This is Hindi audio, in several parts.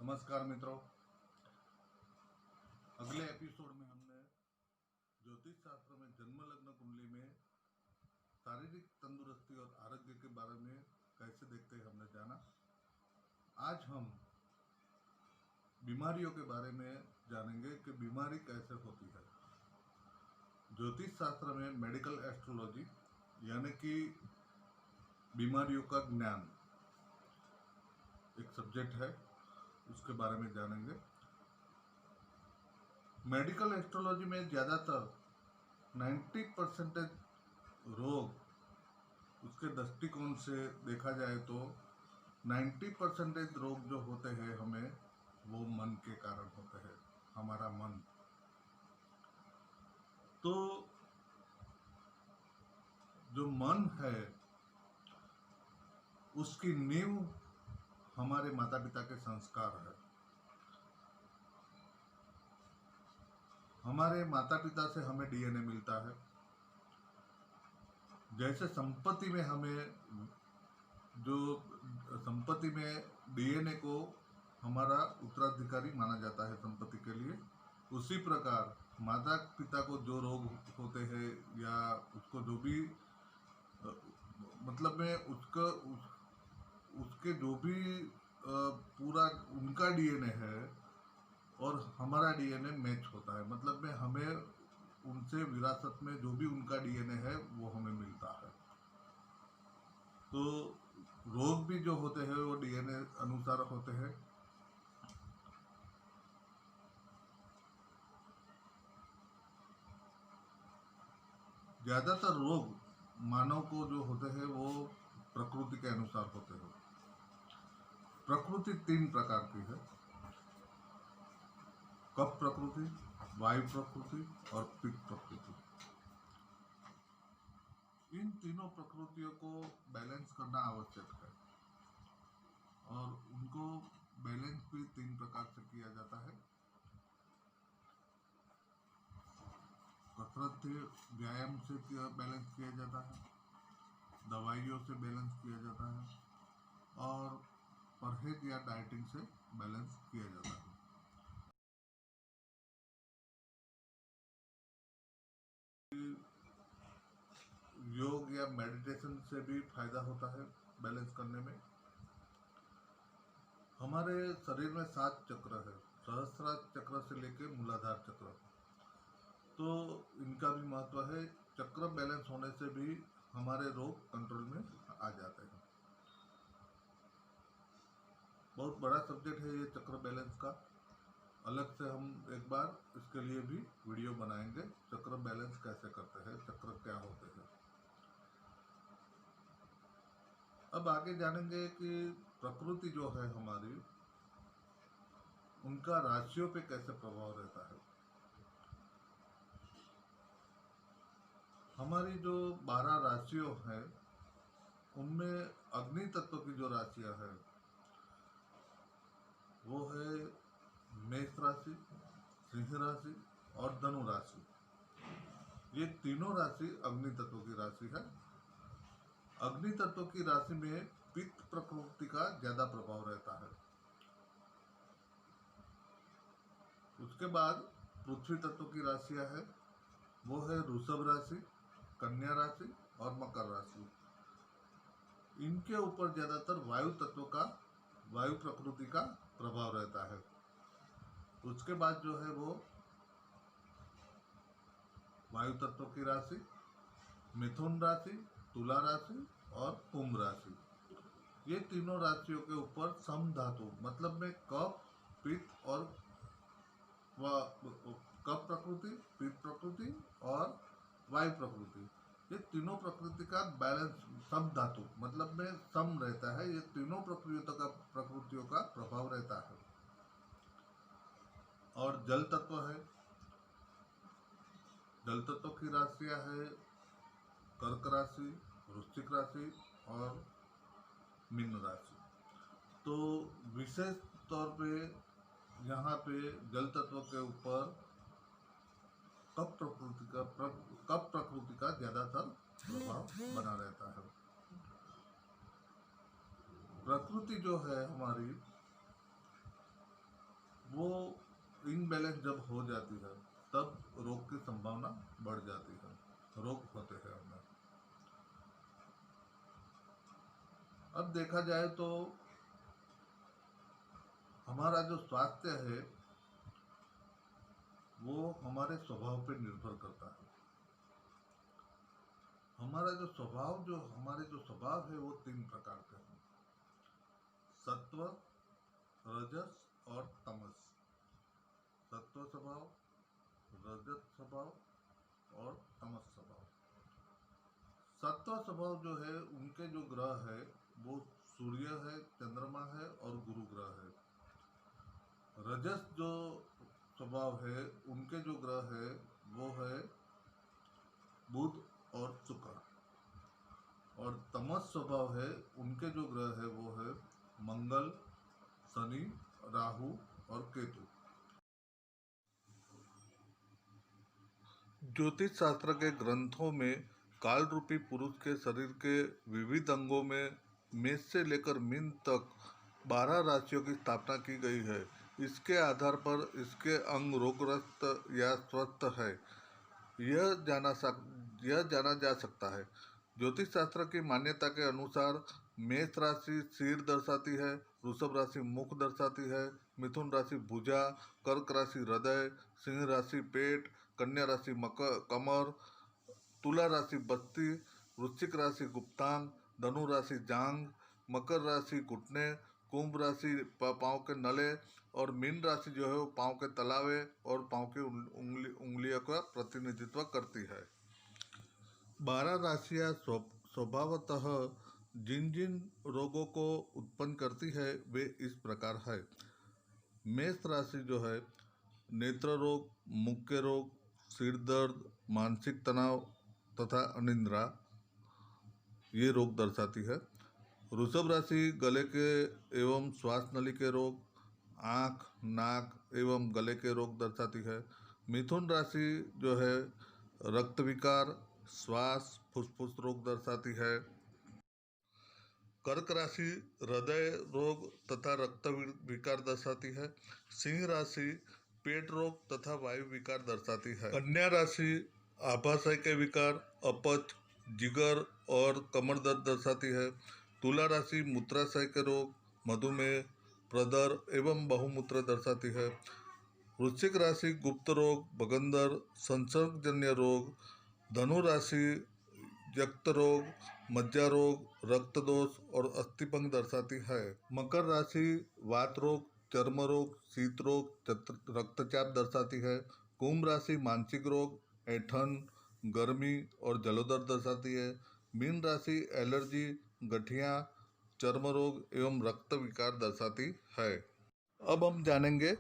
नमस्कार मित्रों, अगले एपिसोड में हमने ज्योतिष शास्त्र में जन्म लग्न कुंडली में शारीरिक तंदुरुस्ती और आरोग्य के बारे में कैसे देखते हैं हमने जाना। आज हम बीमारियों के बारे में जानेंगे कि बीमारी कैसे होती है। ज्योतिष शास्त्र में मेडिकल एस्ट्रोलॉजी यानी कि बीमारियों का ज्ञान एक सब्जेक्ट है, उसके बारे में जानेंगे। मेडिकल एस्ट्रोलॉजी में ज़्यादातर 90% रोग उसके दृष्टिकोण से देखा जाए तो 90% रोग जो होते हैं हमें वो मन के कारण होते हैं। हमारा मन, तो जो मन है उसकी नींव हमारे माता पिता के संस्कार है। हमारे माता पिता से हमें डीएनए मिलता है। जैसे संपत्ति में हमें जो संपत्ति में डीएनए को हमारा उत्तराधिकारी माना जाता है संपत्ति के लिए, उसी प्रकार माता पिता को जो रोग होते हैं या उसको जो भी मतलब में उसके जो भी पूरा उनका डीएनए है और हमारा डीएनए मैच होता है। मतलब में हमें उनसे विरासत में जो भी उनका डीएनए है वो हमें मिलता है। तो रोग भी जो होते हैं वो डीएनए अनुसार होते हैं। ज्यादातर रोग मानव को जो होते हैं वो प्रकृति के अनुसार होते हैं। प्रकृति 3 प्रकार की है: कफ प्रकृति, वायु प्रकृति और पित्त प्रकृति। इन तीनों प्रकृतियों को बैलेंस करना आवश्यक है और उनको बैलेंस भी 3 प्रकार से किया जाता है। कसरत से, व्यायाम से बैलेंस किया जाता है, दवाइयों से बैलेंस किया जाता है और परहेज या डाइटिंग से बैलेंस किया जाता है। योग या मेडिटेशन से भी फायदा होता है बैलेंस करने में। हमारे शरीर में 7 चक्र है, सहस्त्रार चक्र से लेकर मूलाधार चक्र, तो इनका भी महत्व है। चक्र बैलेंस होने से भी हमारे रोग कंट्रोल में आ जाते हैं। बहुत बड़ा सब्जेक्ट है ये चक्र बैलेंस का। अलग से हम एक बार इसके लिए भी वीडियो बनाएंगे, चक्र बैलेंस कैसे करते हैं, चक्र क्या होते हैं। अब आगे जानेंगे कि प्रकृति जो है हमारी, उनका राशियों पे कैसे प्रभाव रहता है। हमारी जो 12 राशियों हैं उनमें अग्नि तत्व की जो राशियां हैं वो है मेष राशि, सिंह राशि और धनु राशि। ये तीनों राशि अग्नि तत्व की राशि है। अग्नि तत्व की राशि में पित्त प्रकृति का ज्यादा प्रभाव रहता है। उसके बाद पृथ्वी तत्व की राशियां है, वो है वृषभ राशि, कन्या राशि और मकर राशि। इनके ऊपर ज्यादातर वायु तत्व का, वायु प्रकृति का प्रभाव रहता है। उसके बाद जो है वो वायु तत्व की राशि मिथुन राशि, तुला राशि और कुंभ राशि। ये तीनों राशियों के ऊपर सम धातु, मतलब में कफ, पित्त और कफ प्रकृति, पित्त प्रकृति और वायु प्रकृति, ये तीनों प्रकृति का बैलेंस, सम धातु मतलब में सम रहता है। ये तीनों प्रकृतियों का प्रभाव रहता है। और जल तत्व है, जल तत्व की राशियां है कर्क राशि, वृश्चिक राशि और मीन राशि। तो विशेष तौर पे यहाँ पे जल तत्व के ऊपर कफ प्रकृति का ज्यादातर प्रभाव बना रहता है। प्रकृति जो है हमारी, वो इनबैलेंस जब हो जाती है तब रोग की संभावना बढ़ जाती है, रोग होते हैं हमें। अब देखा जाए तो हमारा जो स्वास्थ्य है वो हमारे स्वभाव पे निर्भर करता है। हमारे जो स्वभाव है वो 3 प्रकार के हैं: सत्व, रजस और तमस। सत्व स्वभाव, रजत स्वभाव और तमस स्वभाव। सत्व स्वभाव जो है उनके जो ग्रह है वो सूर्य है, चंद्रमा है और गुरु ग्रह है। रजस जो स्वभाव है उनके जो ग्रह है वो है बुध और शुक्र। और तमस स्वभाव है उनके जो ग्रह है वो है मंगल, शनि, राहु और केतु। ज्योतिष शास्त्र के ग्रंथों में काल रूपी पुरुष के शरीर के विविध अंगों में मेष से लेकर मीन तक 12 राशियों की स्थापना की गई है। इसके आधार पर इसके अंग रोगग्रस्त या स्वस्थ है यह जाना जा सकता है। ज्योतिष शास्त्र की मान्यता के अनुसार मेष राशि सिर दर्शाती है, वृषभ राशि मुख दर्शाती है, मिथुन राशि भुजा, कर्क राशि हृदय, सिंह राशि पेट, कन्या राशि कमर, तुला राशि बस्ती, वृश्चिक राशि गुप्तांग, धनु राशि जांग, मकर राशि घुटने, कुंभ राशि पांव के नले और मीन राशि जो है वो पांव के तलावे और पांव की उंगलियों का प्रतिनिधित्व करती है। 12 राशियां स्वभावतः जिन जिन रोगों को उत्पन्न करती है वे इस प्रकार है। मेष राशि जो है नेत्र रोग, मुख के रोग, सिर दर्द, मानसिक तनाव तथा अनिद्रा ये रोग दर्शाती है। वृषभ राशि गले के एवं श्वास नली के रोग, आँख, नाक एवं गले के रोग दर्शाती है। मिथुन राशि जो है रक्त विकार, श्वास, फुसफुस रोग दर्शाती है। कर्क राशि हृदय रोग तथा रक्त विकार दर्शाती है। सिंह राशि पेट रोग तथा वायु विकार दर्शाती है। कन्या राशि आभाशय के विकार, अपच, जिगर और कमर दर्द दर्शाती है। तुला राशि मूत्राशय के रोग, मधुमेह, प्रदर एवं बहुमूत्र दर्शाती है। वृश्चिक राशि गुप्त रोग, बगंदर, संसर्गजन्य रोग। धनु राशि यकृत रोग, मज्जा रोग, रक्त दोष और अस्थिभंग दर्शाती है। मकर राशि वात रोग, चर्म रोग, शीत रोग, रक्तचाप दर्शाती है। कुंभ राशि मानसिक रोग, ऐंठन, गर्मी और जलोदर दर्शाती है। मीन राशि एलर्जी, गठिया, चर्म रोग एवं रक्त विकार दर्शाती है। अब हम जानेंगे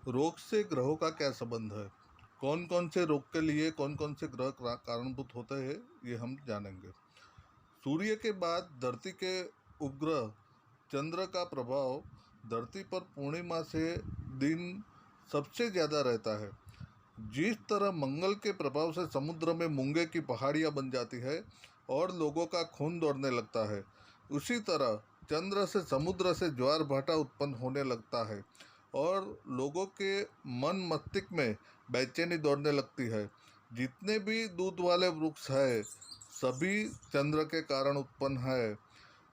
रोग से ग्रहों का क्या संबंध है। कौन कौन से रोग के लिए कौन कौन से ग्रह कारणभूत होते हैं ये हम जानेंगे। सूर्य के बाद धरती के उपग्रह चंद्र का प्रभाव धरती पर पूर्णिमा से दिन सबसे ज़्यादा रहता है। जिस तरह मंगल के प्रभाव से समुद्र में मूंगे की पहाड़ियाँ बन जाती है और लोगों का खून दौड़ने लगता है, उसी तरह चंद्र से समुद्र से ज्वार भाटा उत्पन्न होने लगता है और लोगों के मन मस्तिष्क में बेचैनी दौड़ने लगती है। जितने भी दूध वाले वृक्ष है सभी चंद्र के कारण उत्पन्न है।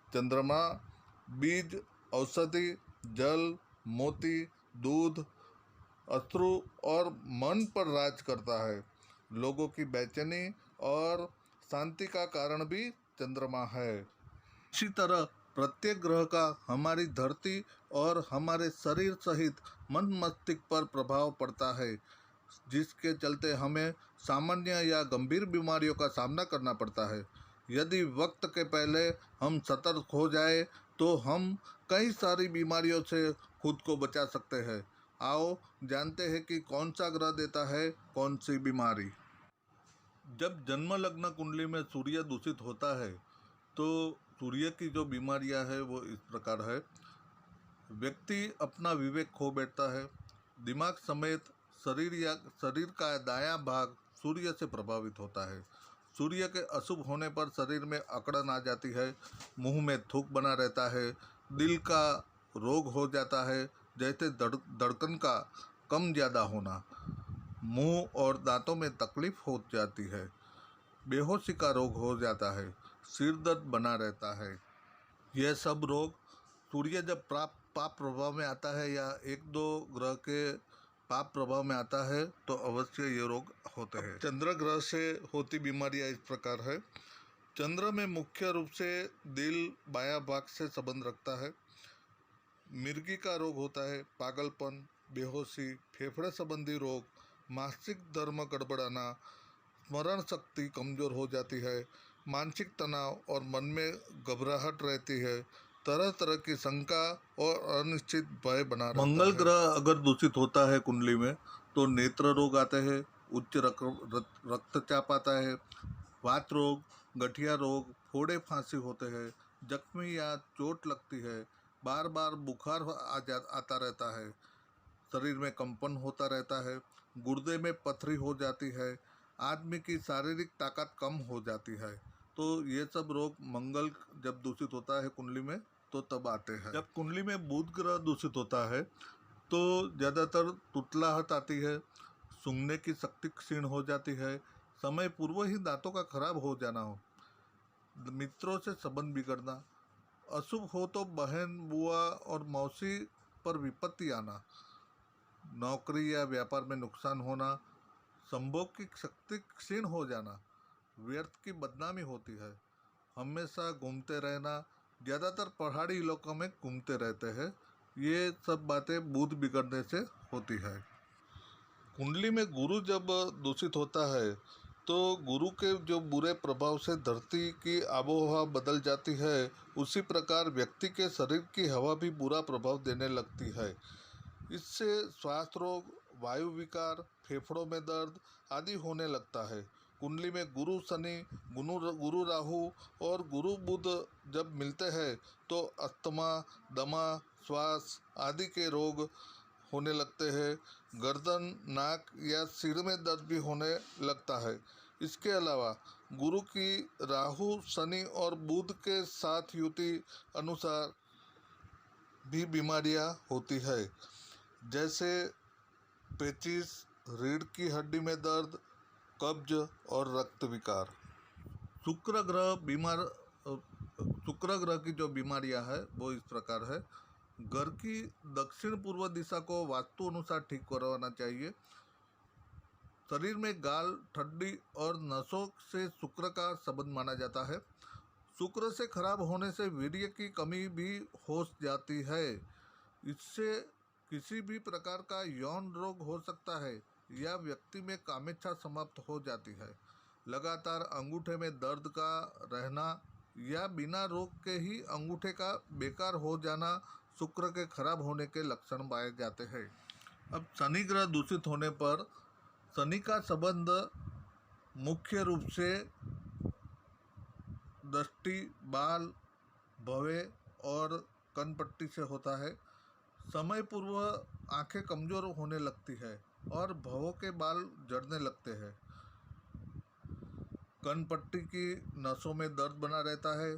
चंद्रमा बीज, औषधि, जल, मोती, दूध, अश्रु और मन पर राज करता है। लोगों की बेचैनी और शांति का कारण भी चंद्रमा है। इसी तरह प्रत्येक ग्रह का हमारी धरती और हमारे शरीर सहित मन मस्तिष्क पर प्रभाव पड़ता है, जिसके चलते हमें सामान्य या गंभीर बीमारियों का सामना करना पड़ता है। यदि वक्त के पहले हम सतर्क हो जाए तो हम कई सारी बीमारियों से खुद को बचा सकते हैं। आओ जानते हैं कि कौन सा ग्रह देता है कौन सी बीमारी। जब जन्म लग्न कुंडली में सूर्य दूषित होता है तो सूर्य की जो बीमारियां है वो इस प्रकार है। व्यक्ति अपना विवेक खो बैठता है। दिमाग समेत शरीर का दायां भाग सूर्य से प्रभावित होता है। सूर्य के अशुभ होने पर शरीर में अकड़न आ जाती है, मुंह में थूक बना रहता है, दिल का रोग हो जाता है, जैसे धड़कन का कम ज़्यादा होना, मुंह और दांतों में तकलीफ हो जाती है, बेहोशी का रोग हो जाता है, सिर दर्द बना रहता है। यह सब रोग सूर्य जब पाप प्रभाव में आता है या एक दो ग्रह के पाप प्रभाव में आता है तो अवश्य ये रोग होते हैं। चंद्र ग्रह से होती बीमारियां इस प्रकार है। चंद्र में मुख्य रूप से दिल बायां भाग से संबंध रखता है। मिर्गी का रोग होता है, पागलपन, बेहोशी, फेफड़े संबंधी रोग, मासिक धर्म गड़बड़ाना, स्मरण शक्ति कमजोर हो जाती है, मानसिक तनाव और मन में घबराहट रहती है, तरह तरह की शंका और अनिश्चित भय बना रहता है। मंगल ग्रह अगर दूषित होता है कुंडली में तो नेत्र रोग आते हैं, उच्च रक्तचाप आता है, वात रोग, गठिया रोग, फोड़े फांसी होते हैं, जख्मी या चोट लगती है, बार बार बुखार आता रहता है, शरीर में कंपन होता रहता है, गुर्दे में पथरी हो जाती है, आदमी की शारीरिक ताकत कम हो जाती है। तो ये सब रोग मंगल जब दूषित होता है कुंडली में तो तब आते हैं। जब कुंडली में बुध ग्रह दूषित होता है तो ज़्यादातर तुतलाहट आती है, सूंघने की शक्ति क्षीण हो जाती है, समय पूर्व ही दांतों का खराब हो जाना हो, मित्रों से संबंध बिगड़ना, अशुभ हो तो बहन, बुआ और मौसी पर विपत्ति आना, नौकरी या व्यापार में नुकसान होना, संभोग की शक्ति क्षीण हो जाना, व्यर्थ की बदनामी होती है, हमेशा घूमते रहना, ज़्यादातर पहाड़ी इलाकों में घूमते रहते हैं। ये सब बातें बुध बिगड़ने से होती है। कुंडली में गुरु जब दूषित होता है तो गुरु के जो बुरे प्रभाव से धरती की आबोहवा बदल जाती है, उसी प्रकार व्यक्ति के शरीर की हवा भी बुरा प्रभाव देने लगती है। इससे श्वास रोग, वायु विकार, फेफड़ों में दर्द आदि होने लगता है। कुंडली में गुरु शनि, गुरु राहु और गुरु बुध जब मिलते हैं तो अस्थमा, दमा, श्वास आदि के रोग होने लगते हैं। गर्दन, नाक या सिर में दर्द भी होने लगता है। इसके अलावा गुरु की राहु, शनि और बुध के साथ युति अनुसार भी बीमारियां होती है, जैसे पेचिस, रीढ़ की हड्डी में दर्द, कब्ज और रक्त विकार। शुक्र ग्रह की जो बीमारियां है वो इस प्रकार है। घर की दक्षिण पूर्व दिशा को वास्तु अनुसार ठीक करवाना चाहिए। शरीर में गाल, ठड्डी और नसों से शुक्र का संबंध माना जाता है। शुक्र से खराब होने से वीर्य की कमी भी हो जाती है। इससे किसी भी प्रकार का यौन रोग हो सकता है या व्यक्ति में कामेच्छा समाप्त हो जाती है। लगातार अंगूठे में दर्द का रहना या बिना रोग के ही अंगूठे का बेकार हो जाना शुक्र के खराब होने के लक्षण पाए जाते हैं। अब शनि ग्रह दूषित होने पर शनि का संबंध मुख्य रूप से दृष्टि, बाल, भवे और कनपट्टी से होता है। समय पूर्व आंखें कमजोर होने लगती है और भवों के बाल झड़ने लगते हैं। कनपट्टी की नसों में दर्द बना रहता है।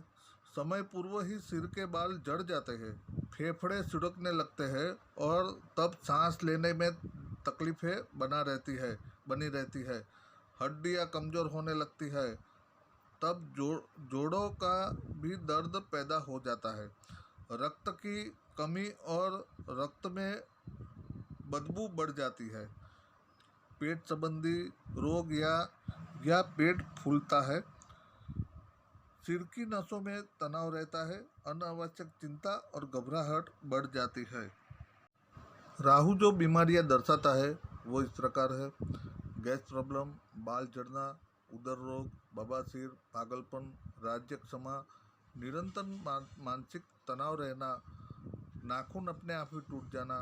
समय पूर्व ही सिर के बाल झड़ जाते हैं, फेफड़े सिड़कने लगते हैं और तब सांस लेने में तकलीफें बनी रहती है। हड्डियां कमजोर होने लगती है, तब जोड़ों का भी दर्द पैदा हो जाता है। रक्त की कमी और रक्त में बदबू बढ़ जाती है। पेट संबंधी रोग या पेट फूलता है। सिर की नसों में तनाव रहता है। अनावश्यक चिंता और घबराहट बढ़ जाती है। राहु जो बीमारियां दर्शाता है वो इस प्रकार है। गैस प्रॉब्लम, बाल झड़ना, उदर रोग, बवासीर, पागलपन, राज्यक्षमा, निरंतर मानसिक तनाव रहना, नाखून अपने आप ही टूट जाना,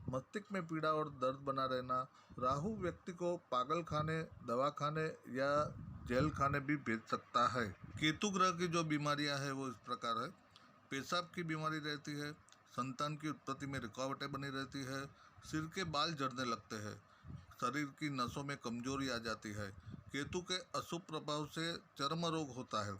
मस्तिष्क में पीड़ा और दर्द बना रहना। राहु व्यक्ति को पागल खाने, दवा खाने या जेल खाने भी भेज सकता है। केतु ग्रह की जो बीमारियां है वो इस प्रकार है। पेशाब की बीमारी रहती है, संतान की उत्पत्ति में रुकावटें बनी रहती है, सिर के बाल झड़ने लगते हैं, शरीर की नसों में कमजोरी आ जाती है। केतु के अशुभ प्रभाव से चर्म रोग होता है,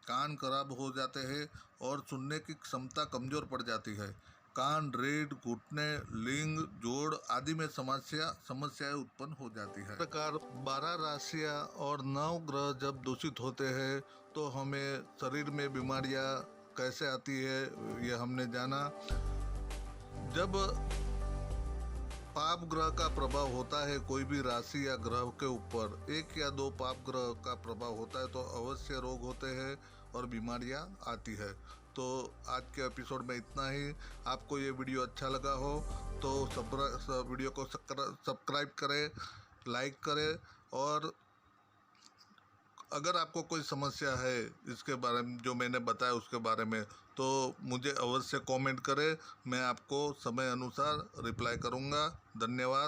कान खराब हो जाते हैं और सुनने की क्षमता कमजोर पड़ जाती है। कान, रीढ़, घुटने, लिंग, जोड़ आदि में समस्याएं उत्पन्न हो जाती है। इस प्रकार 12 राशियां और 9 ग्रह जब दूषित होते हैं तो हमें शरीर में बीमारियां कैसे आती है ये हमने जाना। जब पाप ग्रह का प्रभाव होता है कोई भी राशि या ग्रह के ऊपर, 1 या 2 पाप ग्रह का प्रभाव होता है तो अवश्य रोग होते हैं और बीमारियां आती है। तो आज के एपिसोड में इतना ही। आपको ये वीडियो अच्छा लगा हो तो वीडियो को सब्सक्राइब करें, लाइक करें, और अगर आपको कोई समस्या है इसके बारे में जो मैंने बताया उसके बारे में तो मुझे अवश्य कमेंट करें। मैं आपको समय अनुसार रिप्लाई करूंगा। धन्यवाद।